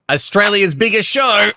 Australia's biggest show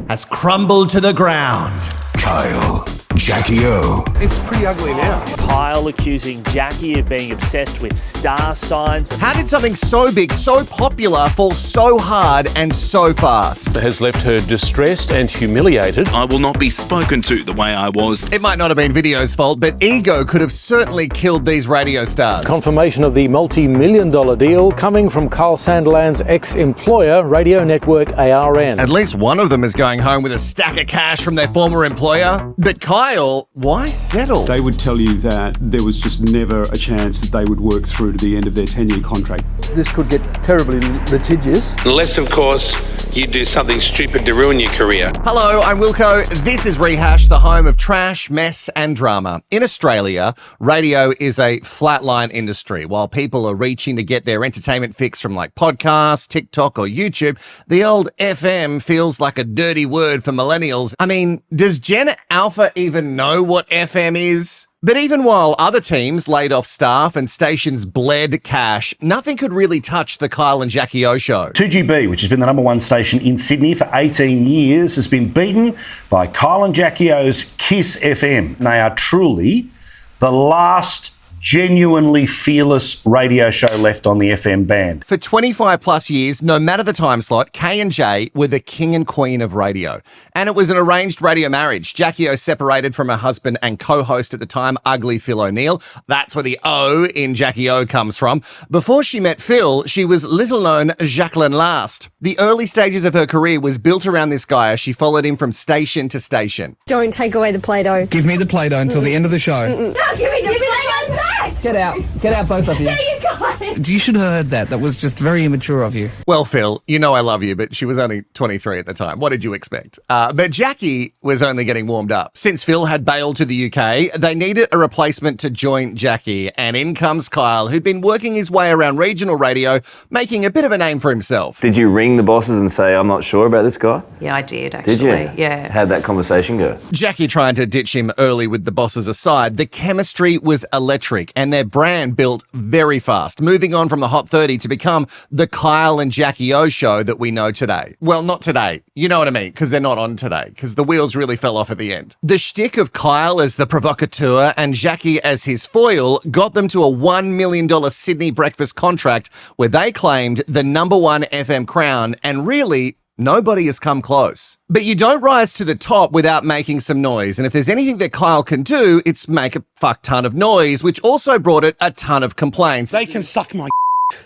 has crumbled to the ground. Kyle, Jackie O. It's pretty ugly now. Kyle accusing Jackie of being obsessed with star signs. How did something so big, so popular, fall so hard and so fast? Has left her distressed and humiliated. I will not be spoken to the way I was. It might not have been video's fault, but ego could have certainly killed these radio stars. Confirmation of the multi-million-dollar deal coming from Karl Sandilands' ex-employer, radio network ARN. At least one of them is going home with a stack of cash from their former employer. But Kyle, why settle? They would tell you that there was just never a chance that they would work through to the end of their 10-year contract. This could get terribly litigious. Unless, of course, you do something stupid to ruin your career. Hello, I'm Wilco. This is Rehashed, the home of trash, mess and drama. In Australia, radio is a flatline industry. While people are reaching to get their entertainment fix from like podcasts, TikTok or YouTube, the old FM feels like a dirty word for millennials. I mean, does Gen Alpha even know what FM is? But even while other teams laid off staff and stations bled cash, nothing could really touch the Kyle and Jackie O show. 2GB, which has been the number one station in Sydney for 18 years, has been beaten by Kyle and Jackie O's KIIS FM. They are truly the last genuinely fearless radio show left on the FM band. For 25 plus years, no matter the time slot, K&J were the king and queen of radio. And it was an arranged radio marriage. Jackie O separated from her husband and co-host at the time, Ugly Phil O'Neill. That's where the O in Jackie O comes from. Before she met Phil, she was little known Jacqueline Last. The early stages of her career was built around this guy as she followed him from station to station. Don't take away the Play-Doh. Give me the Play-Doh until the end of the show. No, give me the Play-Doh back! Get out, both of you. There you go. You should have heard that. That was just very immature of you. Well, Phil, you know I love you, but she was only 23 at the time. What did you expect? But Jackie was only getting warmed up. Since Phil had bailed to the UK, they needed a replacement to join Jackie, and in comes Kyle, who'd been working his way around regional radio, making a bit of a name for himself. Did you ring the bosses and say, I'm not sure about this guy? Yeah, I did, actually. Did you? Yeah. How'd that conversation go? Jackie trying to ditch him early with the bosses aside, the chemistry was electric, and their brand built very fast, moving on from the Hot 30 to become the Kyle and Jackie O show that we know today. Well, not today. You know what I mean, because they're not on today, because the wheels really fell off at the end. The shtick of Kyle as the provocateur and Jackie as his foil got them to a $1 million Sydney breakfast contract where they claimed the number one FM crown, and really, nobody has come close. But you don't rise to the top without making some noise. And if there's anything that Kyle can do, it's make a fuck ton of noise, which also brought it a ton of complaints. They can suck my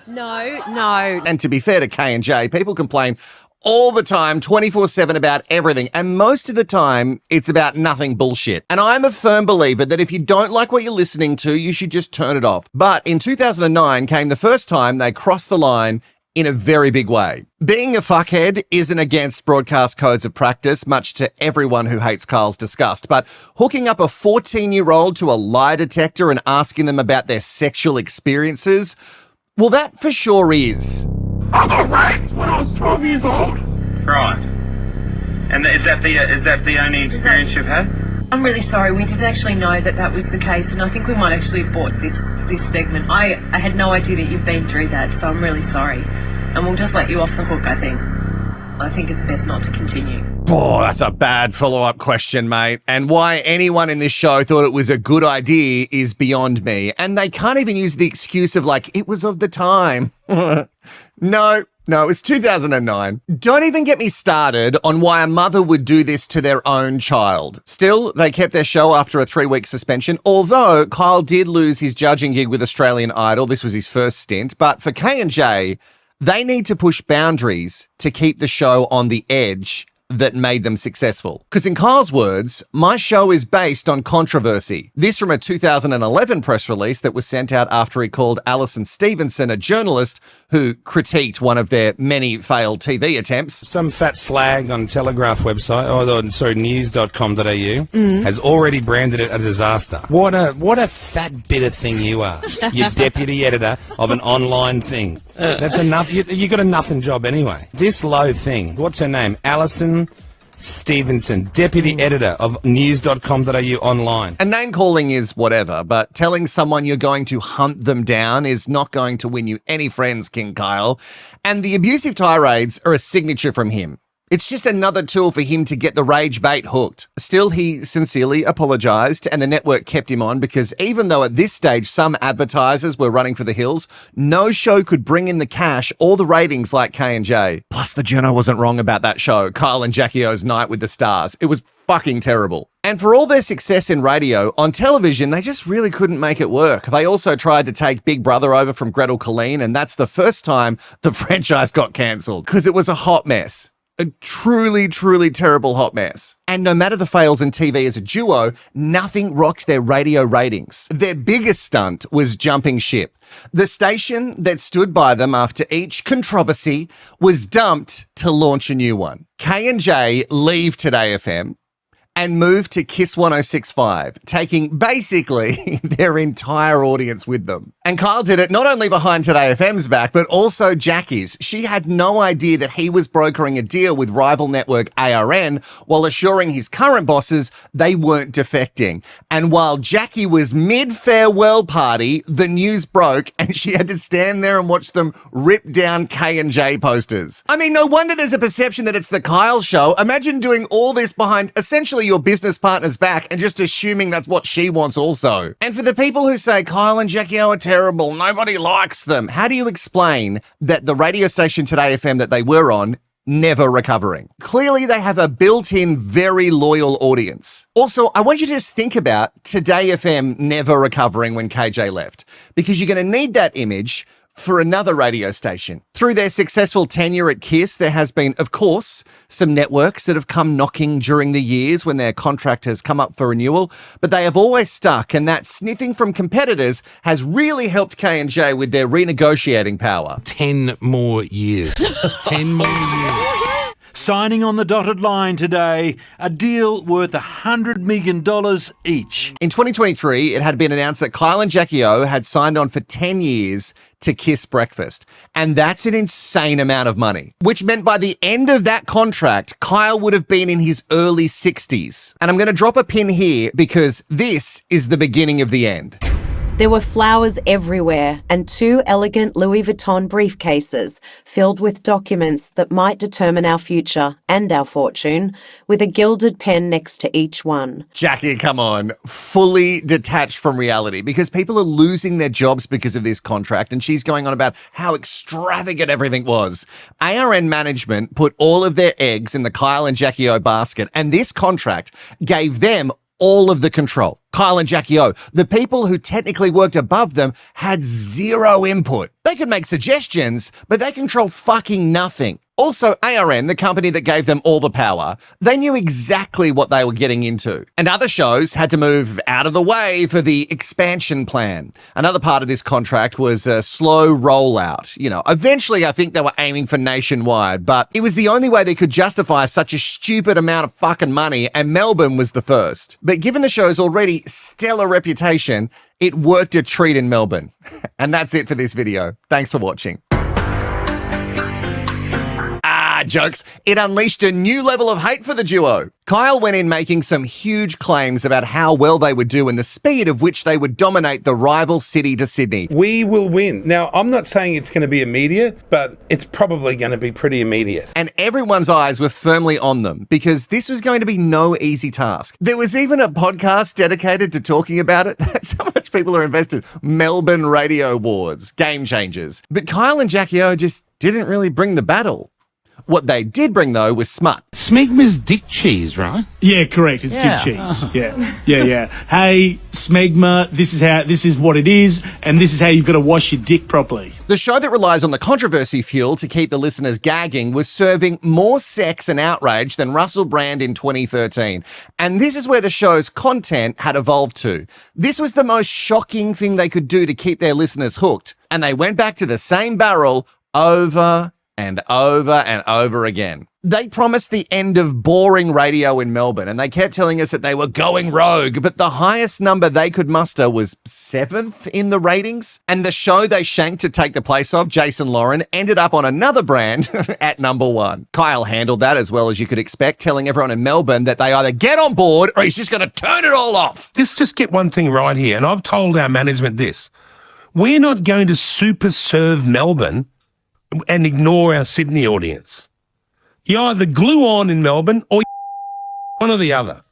No. And to be fair to K&J, people complain all the time, 24/7 about everything. And most of the time, it's about nothing bullshit. And I'm a firm believer that if you don't like what you're listening to, you should just turn it off. But in 2009 came the first time they crossed the line in a very big way. Being a fuckhead isn't against broadcast codes of practice, much to everyone who hates Karl's disgust, but hooking up a 14-year-old to a lie detector and asking them about their sexual experiences, well, that for sure is. I got raped when I was 12 years old. Right. And is that the only experience you've had? I'm really sorry, we didn't actually know that was the case, and I think we might actually have bought this segment. I had no idea that you've been through that, so I'm really sorry. And we'll just let you off the hook, I think. I think it's best not to continue. Oh, that's a bad follow-up question, mate. And why anyone in this show thought it was a good idea is beyond me. And they can't even use the excuse of like, it was of the time. No, it's 2009. Don't even get me started on why a mother would do this to their own child. Still, they kept their show after a 3-week suspension, although Kyle did lose his judging gig with Australian Idol. This was his first stint. But for K&J, they need to push boundaries to keep the show on the edge that made them successful. Because in Karl's words, my show is based on controversy. This from a 2011 press release that was sent out after he called Alison Stevenson a journalist who critiqued one of their many failed TV attempts. Some fat slag on Telegraph website, news.com.au, has already branded it a disaster. What a fat bitter thing you are. You deputy editor of an online thing. That's enough. You got a nothing job anyway. This low thing, what's her name? Alison Stevenson, deputy editor of news.com.au online. And name calling is whatever, but telling someone you're going to hunt them down is not going to win you any friends, King Kyle. And the abusive tirades are a signature from him. It's just another tool for him to get the rage bait hooked. Still, he sincerely apologised and the network kept him on because even though at this stage some advertisers were running for the hills, no show could bring in the cash or the ratings like K&J. Plus, the journo wasn't wrong about that show, Karl and Jackie O's Night with the Stars. It was fucking terrible. And for all their success in radio, on television, they just really couldn't make it work. They also tried to take Big Brother over from Gretel Colleen, and that's the first time the franchise got cancelled because it was a hot mess. A truly, truly terrible hot mess. And no matter the fails in TV as a duo, nothing rocked their radio ratings. Their biggest stunt was jumping ship. The station that stood by them after each controversy was dumped to launch a new one. K&J leave Today FM and move to KIIS 106.5, taking basically their entire audience with them. And Kyle did it not only behind Today FM's back, but also Jackie's. She had no idea that he was brokering a deal with rival network ARN while assuring his current bosses they weren't defecting. And while Jackie was mid-farewell party, the news broke and she had to stand there and watch them rip down K&J posters. I mean, no wonder there's a perception that it's the Kyle show. Imagine doing all this behind essentially your business partner's back and just assuming that's what she wants also. And for the people who say Kyle and Jackie O are terrible, nobody likes them, how do you explain that the radio station Today FM that they were on never recovering? Clearly they have a built-in very loyal audience. Also, I want you to just think about Today FM never recovering when KJ left, because you're going to need that image for another radio station. Through their successful tenure at KIIS, there has been, of course, some networks that have come knocking during the years when their contract has come up for renewal, but they have always stuck, and that sniffing from competitors has really helped K&J with their renegotiating power. 10 more years. 10 more years. Signing on the dotted line today, a deal worth $100 million each. In 2023, it had been announced that Kyle and Jackie O had signed on for 10 years to KIIS Breakfast. And that's an insane amount of money, which meant by the end of that contract, Kyle would have been in his early 60s. And I'm going to drop a pin here because this is the beginning of the end. There were flowers everywhere and 2 elegant Louis Vuitton briefcases filled with documents that might determine our future and our fortune, with a gilded pen next to each one. Jackie, come on. Fully detached from reality, because people are losing their jobs because of this contract, and she's going on about how extravagant everything was. ARN management put all of their eggs in the Kyle and Jackie O basket, and this contract gave them all of the control. Kyle and Jackie O, the people who technically worked above them, had zero input. They could make suggestions, but they control fucking nothing. Also, ARN, the company that gave them all the power, they knew exactly what they were getting into. And other shows had to move out of the way for the expansion plan. Another part of this contract was a slow rollout. You know, eventually I think they were aiming for nationwide, but it was the only way they could justify such a stupid amount of fucking money, and Melbourne was the first. But given the show's already stellar reputation, it worked a treat in Melbourne. And that's it for this video. Thanks for watching. Jokes. It unleashed a new level of hate for the duo. Kyle went in making some huge claims about how well they would do and the speed of which they would dominate the rival city to Sydney. We will win. Now, I'm not saying it's going to be immediate, but it's probably going to be pretty immediate. And everyone's eyes were firmly on them because this was going to be no easy task. There was even a podcast dedicated to talking about it. That's how much people are invested. Melbourne Radio Awards, game changers. But Kyle and Jackie O just didn't really bring the battle. What they did bring, though, was smut. Smegma's dick cheese, right? Yeah, correct. It's dick cheese. Yeah. Hey, Smegma, this is what it is, and this is how you've got to wash your dick properly. The show that relies on the controversy fuel to keep the listeners gagging was serving more sex and outrage than Russell Brand in 2013. And this is where the show's content had evolved to. This was the most shocking thing they could do to keep their listeners hooked. And they went back to the same barrel over and over again. They promised the end of boring radio in Melbourne, and they kept telling us that they were going rogue, but the highest number they could muster was 7th in the ratings, and the show they shanked to take the place of, Jason Lauren, ended up on another brand at number 1. Kyle handled that as well as you could expect, telling everyone in Melbourne that they either get on board or he's just going to turn it all off. Let's just get one thing right here, and I've told our management this. We're not going to super serve Melbourne and ignore our Sydney audience. You either glue on in Melbourne or one or the other.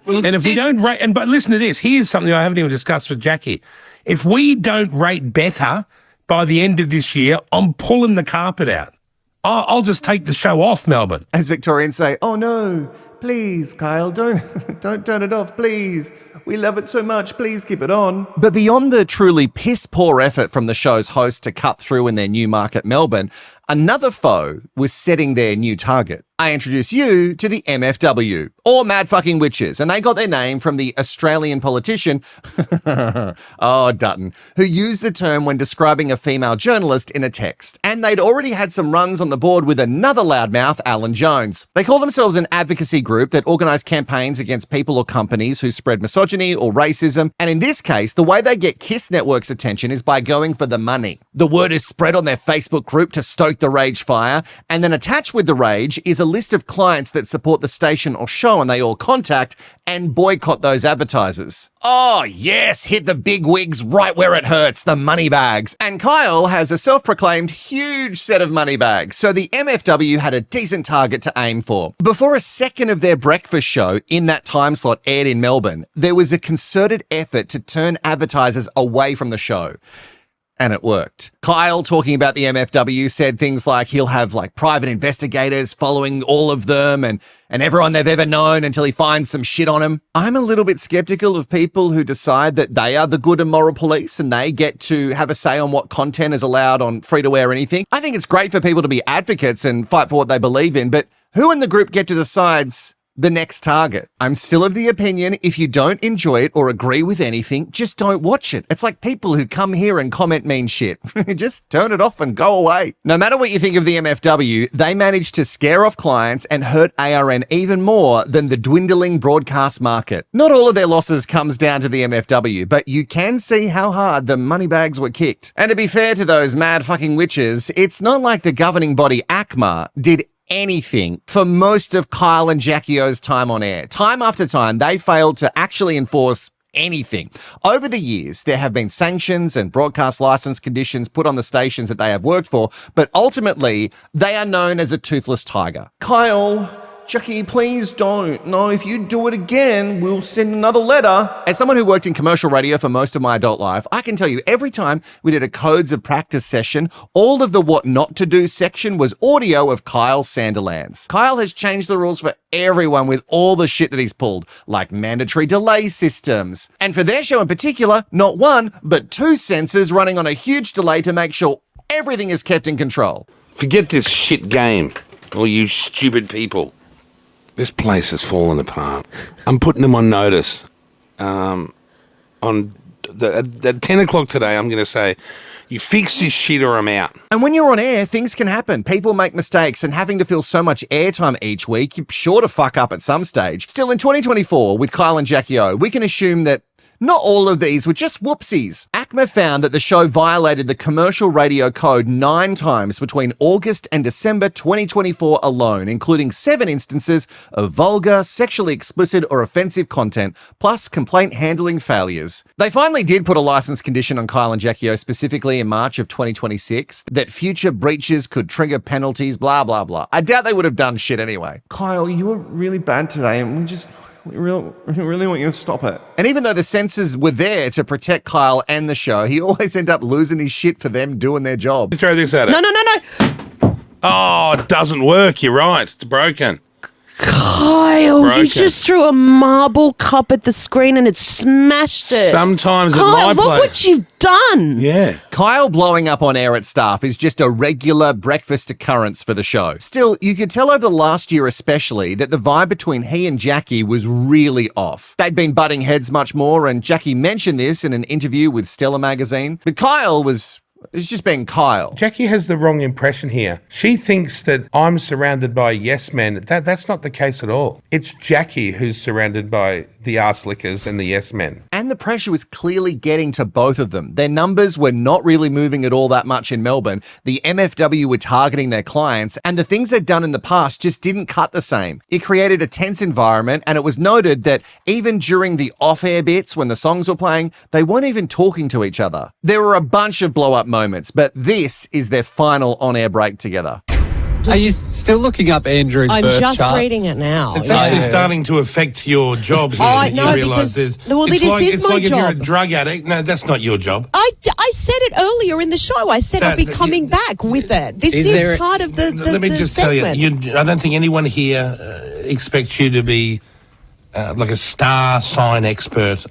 And if we don't rate, but listen to this, here's something I haven't even discussed with Jackie. If we don't rate better by the end of this year, I'm pulling the carpet out. I'll just take the show off Melbourne. As Victorians say, oh no, please, Kyle, don't turn it off, please. We love it so much, please keep it on. But beyond the truly piss-poor effort from the show's host to cut through in their new market, Melbourne, another foe was setting their new target. I introduce you to the MFW, or Mad Fucking Witches, and they got their name from the Australian politician, Dutton, who used the term when describing a female journalist in a text. And they'd already had some runs on the board with another loudmouth, Alan Jones. They call themselves an advocacy group that organise campaigns against people or companies who spread misogyny or racism, and in this case, the way they get KIIS Network's attention is by going for the money. The word is spread on their Facebook group to stoke the rage fire, and then attached with the rage is a list of clients that support the station or show, and they all contact and boycott those advertisers. Oh yes, hit the big wigs right where it hurts, the money bags. And Kyle has a self-proclaimed huge set of money bags, so the MFW had a decent target to aim for. Before a second of their breakfast show in that time slot aired in Melbourne, there was a concerted effort to turn advertisers away from the show. And it worked. Kyle, talking about the MFW, said things like he'll have like private investigators following all of them and everyone they've ever known until he finds some shit on them. I'm a little bit skeptical of people who decide that they are the good and moral police and they get to have a say on what content is allowed on free-to-air anything. I think it's great for people to be advocates and fight for what they believe in, but who in the group get to decide the next target? I'm still of the opinion if you don't enjoy it or agree with anything, just don't watch it. It's like people who come here and comment mean shit. Just turn it off and go away. No matter what you think of the MFW, they managed to scare off clients and hurt ARN even more than the dwindling broadcast market. Not all of their losses comes down to the MFW, but you can see how hard the money bags were kicked. And to be fair to those mad fucking witches, it's not like the governing body ACMA did anything for most of Kyle and Jackie O's time on air. Time after time, they failed to actually enforce anything. Over the years, there have been sanctions and broadcast license conditions put on the stations that they have worked for, but ultimately, they are known as a toothless tiger. Kyle, Jackie, please don't. No, if you do it again, we'll send another letter. As someone who worked in commercial radio for most of my adult life, I can tell you every time we did a codes of practice session, all of the what not to do section was audio of Kyle Sanderlands. Kyle has changed the rules for everyone with all the shit that he's pulled, like mandatory delay systems. And for their show in particular, not one, but 2 sensors running on a huge delay to make sure everything is kept in control. Forget this shit game, all you stupid people. This place has fallen apart. I'm putting them on notice. At 10 o'clock today, I'm going to say, you fix this shit or I'm out. And when you're on air, things can happen. People make mistakes, and having to fill so much airtime each week, you're sure to fuck up at some stage. Still, in 2024, with Kyle and Jackie O, we can assume that not all of these were just whoopsies. ACMA found that the show violated the commercial radio code 9 times between August and December 2024 alone, including 7 instances of vulgar, sexually explicit or offensive content, plus complaint handling failures. They finally did put a license condition on Kyle and Jackie O specifically in March of 2026 that future breaches could trigger penalties, blah, blah, blah. I doubt they would have done shit anyway. Kyle, you were really bad today, and we really want you to stop it. And even though the censors were there to protect Kyle and the show, he always ended up losing his shit for them doing their job. Throw this at it. No. Oh, it doesn't work. You're right. It's broken. Kyle, you just threw a marble cup at the screen and it smashed it. Sometimes Kyle, at my look place. what you've done. Yeah. Kyle blowing up on air at staff is just a regular breakfast occurrence for the show. Still, you could tell over the last year especially that the vibe between he and Jackie was really off. They'd been butting heads much more, and Jackie mentioned this in an interview with Stella magazine. But Kyle was It's just being Kyle. Jackie has the wrong impression here. She thinks that I'm surrounded by yes men. That's not the case at all. It's Jackie who's surrounded by the arse lickers and the yes men. And the pressure was clearly getting to both of them. Their numbers were not really moving at all that much in Melbourne. The MFW were targeting their clients, and the things they'd done in the past just didn't cut the same. It created a tense environment, and it was noted that even during the off-air bits when the songs were playing, they weren't even talking to each other. There were a bunch of blow-up moments, but this is their final on-air break together. Are you still looking up Andrew's I'm birth just chart? reading it now. It's actually starting to affect your job here. Oh, you no, realise because- there's. well, it's this like, is it's my like if you're a job. drug addict. No, that's not your job. I said it earlier in the show. I said I'll be coming back with it. This is part of the Let me just tell segment. you, I don't think anyone here expects you to be like a star sign expert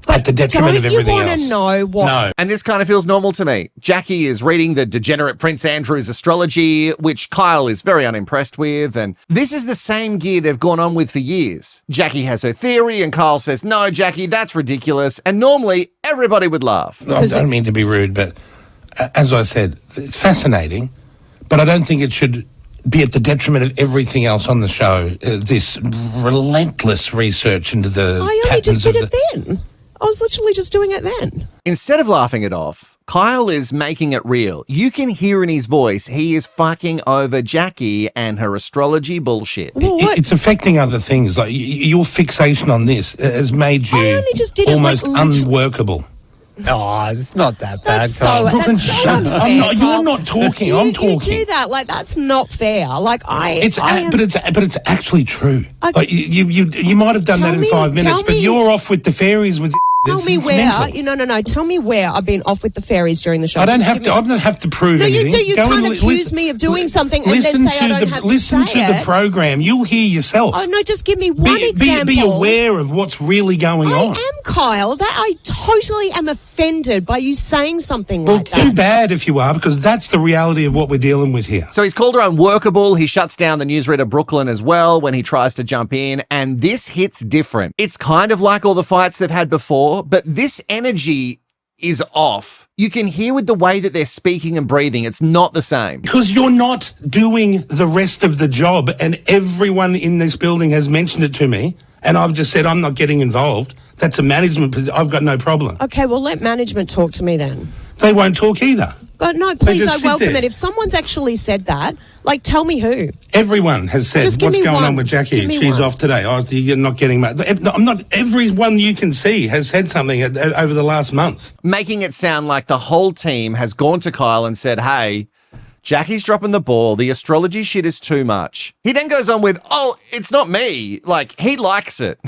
at the detriment of everything else. Don't you want to know what... No. And this kind of feels normal to me. Jackie is reading the degenerate Prince Andrew's Astrology, which Kyle is very unimpressed with, and this is the same gear they've gone on with for years. Jackie has her theory, and Kyle says, no, Jackie, that's ridiculous, and normally everybody would laugh. I don't mean to be rude, but as I said, it's fascinating, but I don't think it should be at the detriment of everything else on the show. This relentless research into the I only patterns just did of it then. I was literally just doing it then. Instead of laughing it off, Kyle is making it real. You can hear in his voice he is fucking over Jackie and her astrology bullshit. It's affecting other things. Like your fixation on this has made you only just did it, almost like, literally- unworkable. Oh, it's not that bad, That's Carl. so, Brooklyn, that's so shut up. unfair, You're not talking. I'm talking. You do that. Like, that's not fair. Like, But it's actually true. Like, you might have done that in 5 minutes, but you're off with the fairies with. Tell me It's where. mental. No. Tell me where I've been off with the fairies during the show. I don't Just have give to. me- I don't have to prove No, anything. you do. You Go can't and accuse me of doing something and listen then say I to don't the have to listen say to the it. program. You'll hear yourself. Oh no! Just give me one example. Be aware of what's really going on. I am, Kyle. That I totally am offended by you saying something Well, like too that. bad if you are, because that's the reality of what we're dealing with here. So he's called her unworkable. He shuts down the newsreader Brooklyn as well when he tries to jump in. And this hits different. It's kind of like all the fights they've had before, but this energy is off. You can hear with the way that they're speaking and breathing, it's not the same. Because you're not doing the rest of the job, and everyone in this building has mentioned it to me, and I've just said I'm not getting involved. That's a management position. I've got no problem. Okay, well let management talk to me then. They won't talk either. But no, They please, just I sit welcome there. it. If someone's actually said that, like, tell me who. Everyone has said Just give what's me going one. on with Jackie. Give me She's one. off today. Oh, you're not getting mad. I'm not. Everyone you can see has said something over the last month. Making it sound like the whole team has gone to Kyle and said, hey, Jackie's dropping the ball. The astrology shit is too much. He then goes on with, oh, it's not me. Like, he likes it.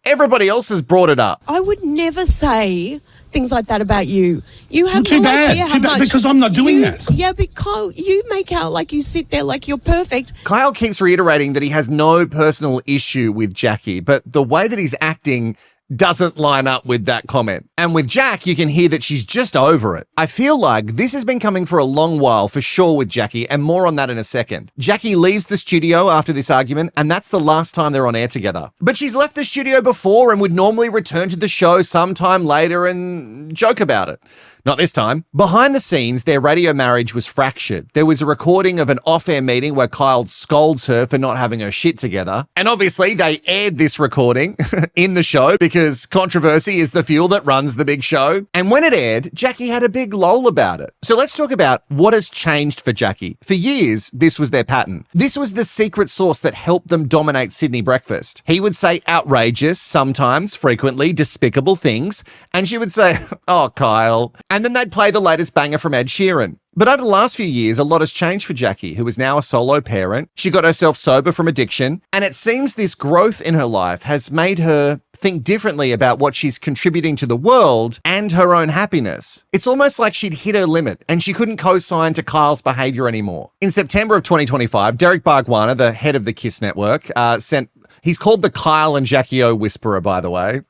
Everybody else has brought it up. I would never say things like that about you. You have Too no bad. idea how Too bad, much because I'm not doing that. Yeah, because you make out like you sit there like you're perfect. Kyle keeps reiterating that he has no personal issue with Jackie, but the way that he's acting doesn't line up with that comment. And with Jack, you can hear that she's just over it. I feel like this has been coming for a long while for sure with Jackie, and more on that in a second. Jackie leaves the studio after this argument, and that's the last time they're on air together. But she's left the studio before and would normally return to the show sometime later and joke about it. Not this time. Behind the scenes, their radio marriage was fractured. There was a recording of an off-air meeting where Kyle scolds her for not having her shit together. And obviously, they aired this recording in the show because controversy is the fuel that runs the big show. And when it aired, Jackie had a big lol about it. So let's talk about what has changed for Jackie. For years, this was their pattern. This was the secret sauce that helped them dominate Sydney breakfast. He would say outrageous, sometimes, frequently, despicable things, and she would say, oh, Kyle. And then they'd play the latest banger from Ed Sheeran. But over the last few years, a lot has changed for Jackie, who is now a solo parent. She got herself sober from addiction, and it seems this growth in her life has made her think differently about what she's contributing to the world and her own happiness. It's almost like she'd hit her limit and she couldn't co-sign to Kyle's behavior anymore. In September of 2025, Derek Bargwanna, the head of the KIIS network, he's called the Kyle and Jackie O Whisperer, by the way.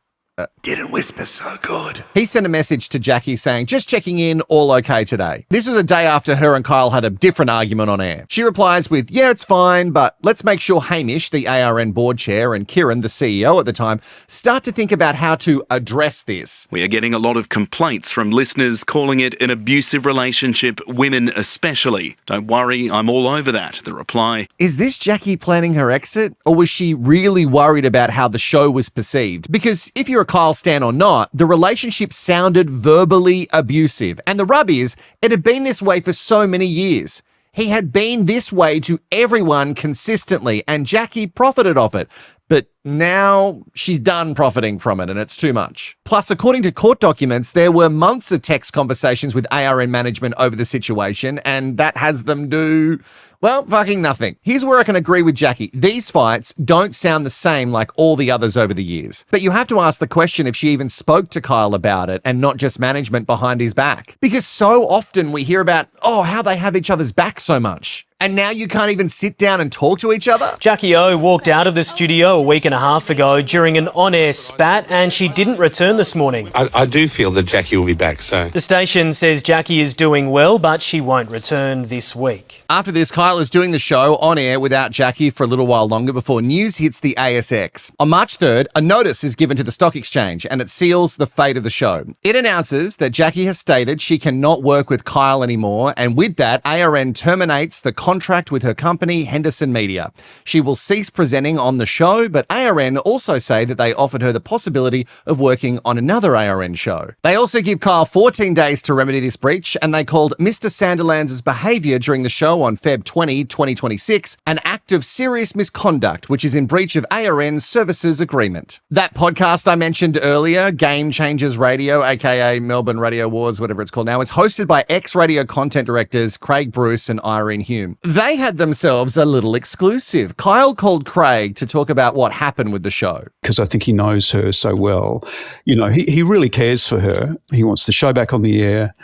Didn't whisper so good. He sent a message to Jackie saying, just checking in, all okay today. This was a day after her and Kyle had a different argument on air. She replies with, yeah, it's fine, but let's make sure Hamish, the ARN board chair, and Kieran, the CEO at the time, start to think about how to address this. We are getting a lot of complaints from listeners calling it an abusive relationship, women especially. Don't worry, I'm all over that. The reply. Is this Jackie planning her exit, or was she really worried about how the show was perceived? Because if you're a Kyle stan or not, the relationship sounded verbally abusive. And the rub is, it had been this way for so many years. He had been this way to everyone consistently, and Jackie profited off it. But now she's done profiting from it, and it's too much. Plus, according to court documents, there were months of text conversations with ARN management over the situation, and that has them do, well, fucking nothing. Here's where I can agree with Jackie. These fights don't sound the same like all the others over the years. But you have to ask the question if she even spoke to Kyle about it and not just management behind his back. Because so often we hear about, how they have each other's back so much. And now you can't even sit down and talk to each other? Jackie O walked out of the studio a week and a half ago during an on-air spat, and she didn't return this morning. I do feel that Jackie will be back, so... The station says Jackie is doing well, but she won't return this week. After this, Kyle is doing the show on air without Jackie for a little while longer before news hits the ASX. On March 3rd, a notice is given to the stock exchange, and it seals the fate of the show. It announces that Jackie has stated she cannot work with Kyle anymore, and with that, ARN terminates the contract with her company, Henderson Media. She will cease presenting on the show, but ARN also say that they offered her the possibility of working on another ARN show. They also give Kyle 14 days to remedy this breach, and they called Mr. Sanderlands' behaviour during the show on Feb 20, 2026, an act of serious misconduct, which is in breach of ARN's services agreement. That podcast I mentioned earlier, Game Changers Radio, aka Melbourne Radio Wars, whatever it's called now, is hosted by ex-radio content directors Craig Bruce and Irene Hume. They had themselves a little exclusive. Kyle called Craig to talk about what happened with the show. Because I think he knows her so well. He really cares for her. He wants the show back on the air.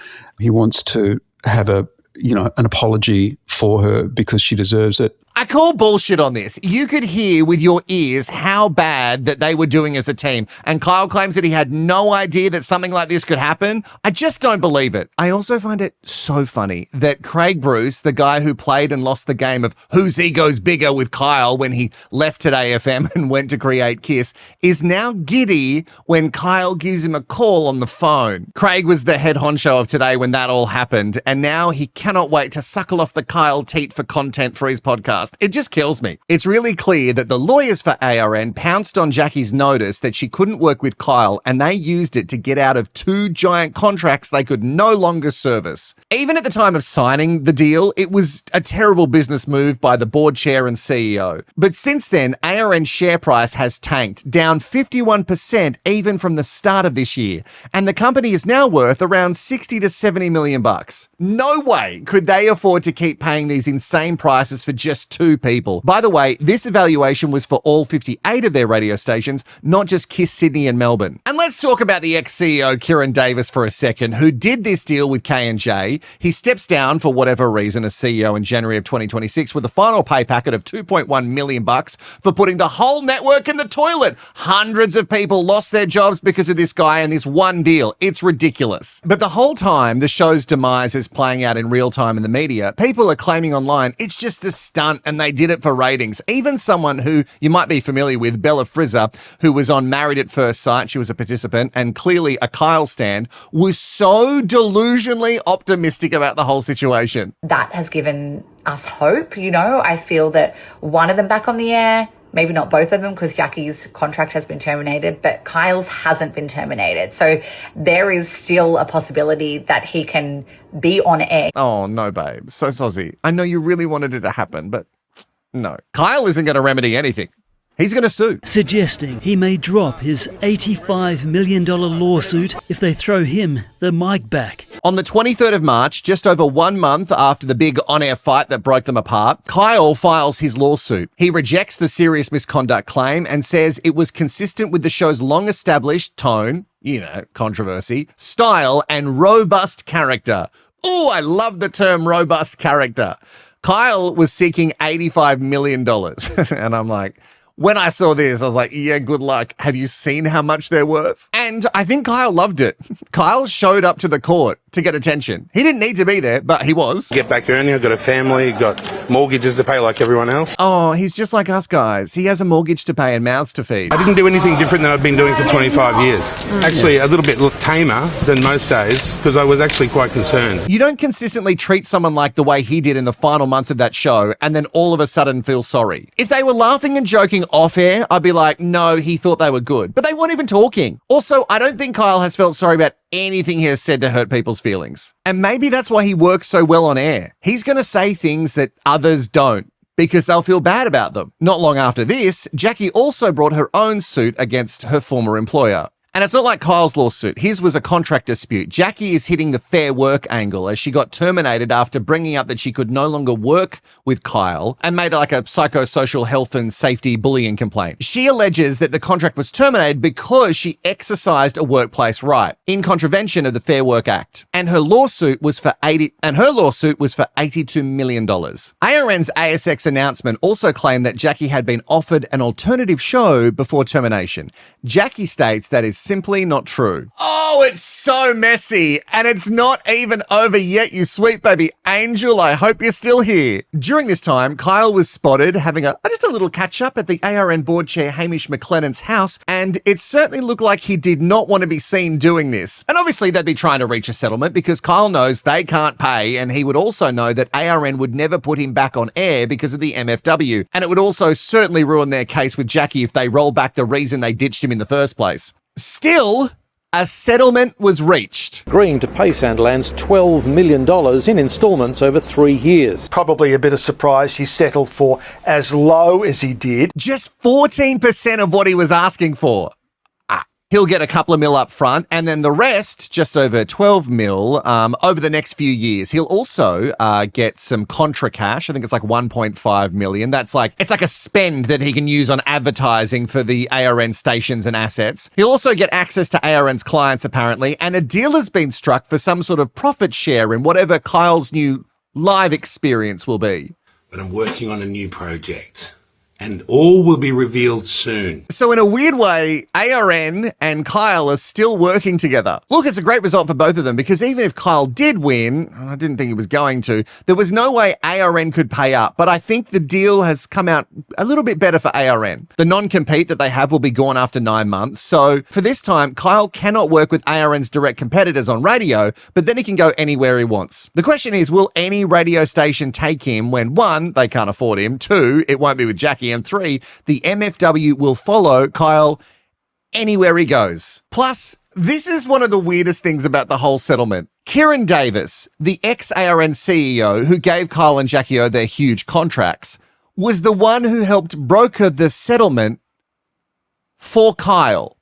He wants to have an apology for her because she deserves it. I call bullshit on this. You could hear with your ears how bad that they were doing as a team, and Kyle claims that he had no idea that something like this could happen. I just don't believe it. I also find it so funny that Craig Bruce, the guy who played and lost the game of whose ego's bigger with Kyle when he left Today FM and went to create KIIS, is now giddy when Kyle gives him a call on the phone. Craig was the head honcho of Today when that all happened, and now he cannot wait to suckle off the Kyle teat for content for his podcast. It just kills me. It's really clear that the lawyers for ARN pounced on Jackie's notice that she couldn't work with Kyle, and they used it to get out of 2 giant contracts they could no longer service. Even at the time of signing the deal, it was a terrible business move by the board chair and CEO. But since then, ARN's share price has tanked, down 51% even from the start of this year, and the company is now worth around 60 to 70 million bucks. No way could they afford to keep paying these insane prices for just 2 people. By the way, this evaluation was for all 58 of their radio stations, not just KIIS Sydney and Melbourne. And let's talk about the ex-CEO Kieran Davis for a second, who did this deal with K&J. He steps down for whatever reason as CEO in January of 2026 with a final pay packet of 2.1 million bucks for putting the whole network in the toilet. Hundreds of people lost their jobs because of this guy and this one deal. It's ridiculous. But the whole time the show's demise is playing out in real time in the media, people are claiming online it's just a stunt and they did it for ratings. Even someone who you might be familiar with, Bella Frizzer, who was on Married at First Sight, she was a participant and clearly a Kyle stan, was so delusionally optimistic about the whole situation. That has given us hope, I feel that one of them back on the air, maybe not both of them because Jackie's contract has been terminated, but Kyle's hasn't been terminated. So there is still a possibility that he can be on air. Oh, no, babe. So sozzy. I know you really wanted it to happen, but no. Kyle isn't going to remedy anything. He's going to sue. Suggesting he may drop his $85 million lawsuit if they throw him the mic back. On the 23rd of March, just over 1 month after the big on-air fight that broke them apart, Kyle files his lawsuit. He rejects the serious misconduct claim and says it was consistent with the show's long-established tone, controversy, style, and robust character. Ooh, I love the term robust character. Kyle was seeking $85 million. And I'm like, When I saw this, I was like, yeah, good luck. Have you seen how much they're worth? And I think Kyle loved it. Kyle showed up to the court to get attention. He didn't need to be there, but he was. Get back earning, I've got a family, got mortgages to pay like everyone else. Oh, he's just like us guys. He has a mortgage to pay and mouths to feed. I didn't do anything different than I've been doing for 25 years. Actually, a little bit tamer than most days because I was actually quite concerned. You don't consistently treat someone like the way he did in the final months of that show and then all of a sudden feel sorry. If they were laughing and joking off air, I'd be like, no, he thought they were good. But they weren't even talking. Also, I don't think Kyle has felt sorry about anything he has said to hurt people's feelings. And maybe that's why he works so well on air. He's going to say things that others don't, because they'll feel bad about them. Not long after this, Jackie also brought her own suit against her former employer. And it's not like Kyle's lawsuit. His was a contract dispute. Jackie is hitting the fair work angle as she got terminated after bringing up that she could no longer work with Kyle and made like a psychosocial health and safety bullying complaint. She alleges that the contract was terminated because she exercised a workplace right in contravention of the Fair Work Act. And her lawsuit was for $82 million. ARN's ASX announcement also claimed that Jackie had been offered an alternative show before termination. Jackie states that is simply not true. Oh, it's so messy. And it's not even over yet, you sweet baby angel. I hope you're still here. During this time, Kyle was spotted having just a little catch up at the ARN board chair Hamish McLennan's house, and it certainly looked like he did not want to be seen doing this. And obviously they'd be trying to reach a settlement because Kyle knows they can't pay, and he would also know that ARN would never put him back on air because of the MFW. And it would also certainly ruin their case with Jackie if they roll back the reason they ditched him in the first place. Still, a settlement was reached. Agreeing to pay Sandilands $12 million in instalments over 3 years. Probably a bit of surprise he settled for as low as he did. Just 14% of what he was asking for. He'll get a couple of mil up front, and then the rest, just over 12 mil, over the next few years. He'll also get some contra cash. I think it's like 1.5 million. It's like a spend that he can use on advertising for the ARN stations and assets. He'll also get access to ARN's clients, apparently, and a deal has been struck for some sort of profit share in whatever Kyle's new live experience will be. But I'm working on a new project. And all will be revealed soon. So in a weird way, ARN and Kyle are still working together. Look, it's a great result for both of them because even if Kyle did win, I didn't think he was going to, there was no way ARN could pay up. But I think the deal has come out a little bit better for ARN. The non-compete that they have will be gone after 9 months. So for this time, Kyle cannot work with ARN's direct competitors on radio, but then he can go anywhere he wants. The question is, will any radio station take him when 1, they can't afford him, 2, it won't be with Jackie, and 3, the MFW will follow Kyle anywhere he goes. Plus, this is one of the weirdest things about the whole settlement. Kieran Davis, the ex-ARN CEO who gave Kyle and Jackie O their huge contracts, was the one who helped broker the settlement for Kyle.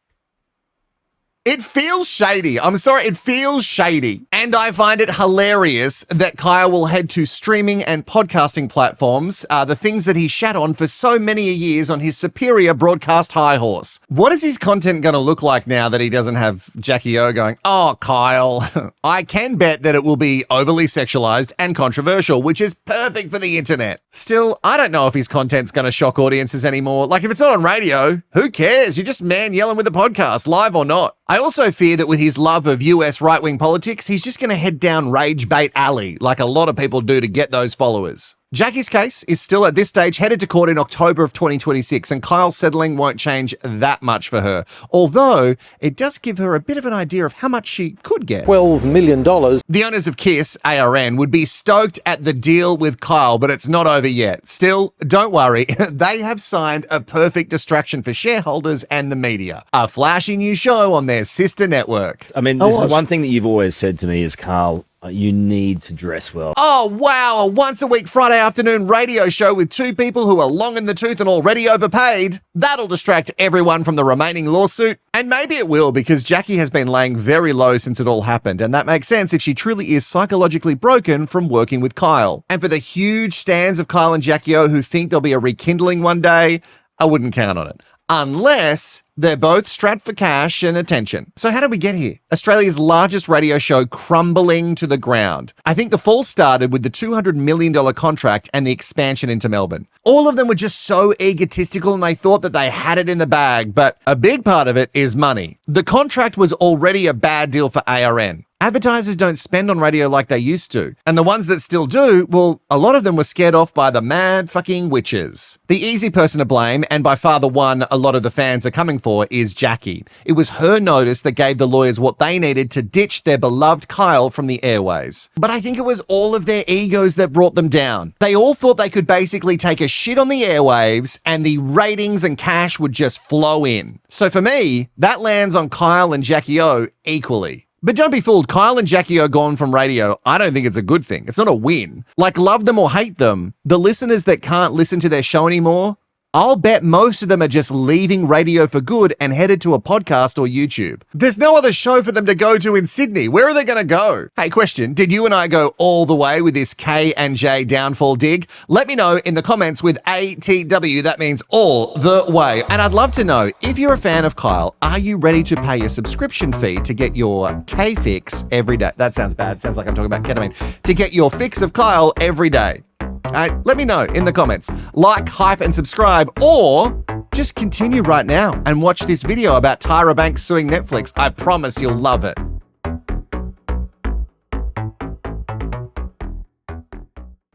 It feels shady. I'm sorry, it feels shady. And I find it hilarious that Kyle will head to streaming and podcasting platforms, the things that he shat on for so many years on his superior broadcast high horse. What is his content going to look like now that he doesn't have Jackie O going, oh, Kyle? I can bet that it will be overly sexualized and controversial, which is perfect for the internet. Still, I don't know if his content's going to shock audiences anymore. Like, if it's not on radio, who cares? You're just man yelling with a podcast, live or not. I also fear that with his love of US right-wing politics, he's just going to head down rage bait alley like a lot of people do to get those followers. Jackie's case is still at this stage headed to court in October of 2026, and Kyle's settling won't change that much for her, although it does give her a bit of an idea of how much she could get. $12 million. The owners of KIIS, ARN, would be stoked at the deal with Kyle, but it's not over yet. Still, don't worry, they have signed a perfect distraction for shareholders and the media. A flashy new show on their sister network. I mean, this is one thing that you've always said to me is, Karl, you need to dress well. Oh, wow. A once-a-week Friday afternoon radio show with 2 people who are long in the tooth and already overpaid. That'll distract everyone from the remaining lawsuit. And maybe it will, because Jackie has been laying very low since it all happened. And that makes sense if she truly is psychologically broken from working with Kyle. And for the huge stands of Kyle and Jackie O who think there'll be a rekindling one day, I wouldn't count on it. unless they're both strapped for cash and attention. So how did we get here? Australia's largest radio show crumbling to the ground. I think the fall started with the $200 million contract and the expansion into Melbourne. All of them were just so egotistical and they thought that they had it in the bag, but a big part of it is money. The contract was already a bad deal for ARN. Advertisers don't spend on radio like they used to. And the ones that still do, well, a lot of them were scared off by the mad fucking witches. The easy person to blame, and by far the one a lot of the fans are coming for, is Jackie. It was her notice that gave the lawyers what they needed to ditch their beloved Kyle from the airways. But I think it was all of their egos that brought them down. They all thought they could basically take a shit on the airwaves and the ratings and cash would just flow in. So for me, that lands on Kyle and Jackie O equally. But don't be fooled, Kyle and Jackie are gone from radio. I don't think it's a good thing. It's not a win. Like, love them or hate them, the listeners that can't listen to their show anymore, I'll bet most of them are just leaving radio for good and headed to a podcast or YouTube. There's no other show for them to go to in Sydney. Where are they going to go? Hey, question, did you and I go all the way with this K and J downfall dig? Let me know in the comments with ATW. That means all the way. And I'd love to know, if you're a fan of Kyle, are you ready to pay a subscription fee to get your K fix every day? That sounds bad. It sounds like I'm talking about ketamine. To get your fix of Kyle every day. Let me know in the comments. Like, hype, and subscribe, or just continue right now and watch this video about Tyra Banks suing Netflix. I promise you'll love it.